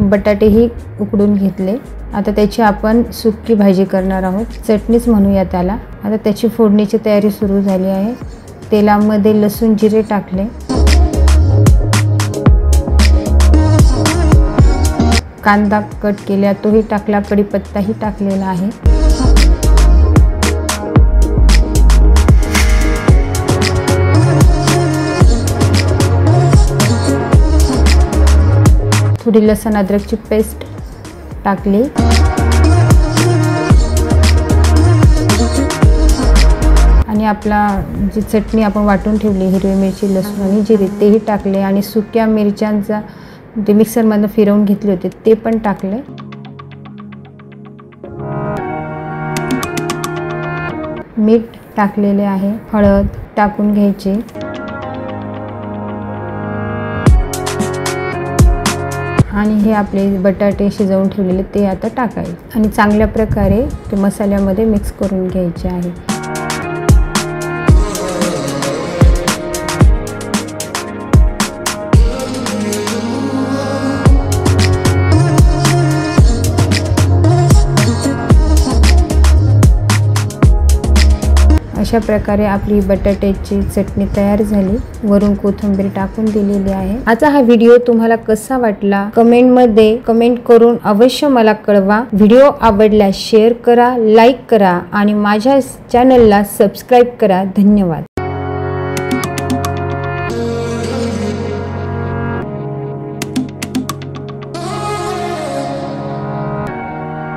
बटाटेही उकडून घेतले। आता त्याची आपण सुकी भाजी करणार आहोत, चटणीच म्हणूया त्याला। आता त्याची फोडणीची तयारी सुरू झाली आहे। तेलामध्ये लसूण जिरे टाकले, कांदा कट केला तोही टाकला, कढीपत्ताही टाकलेला आहे। थोडी लसूण अद्रकची पेस्ट टाकली आणि आपला जी चटणी आपण वाटून ठेवली, हिरवी मिरची, लसूण आणि जिरे तेही टाकले आणि सुक्या मिरच्यांचा ते मिक्सरमधून फिरवून घेतले होते ते पण टाकले। मीठ टाकलेले आहे, हळद टाकून घ्यायची आणि हे आपले बटाटे शिजवून ठेवलेले ते आता टाकायचे आणि चांगल्या प्रकारे ते मसाल्यामध्ये मिक्स करून घ्यायचे आहे। अशा प्रकारे आपली बटाट्याची चटणी तयार झाली। वरून कोथिंबीर टाकून दिलेली आहे। आजचा हा व्हिडिओ तुम्हाला कसा वाटला कमेंटमध्ये कमेंट करून अवश्य मला कळवा। व्हिडिओ आवडल्यास शेअर करा, लाईक करा आणि माझ्या चॅनलला सबस्क्राईब करा। धन्यवाद।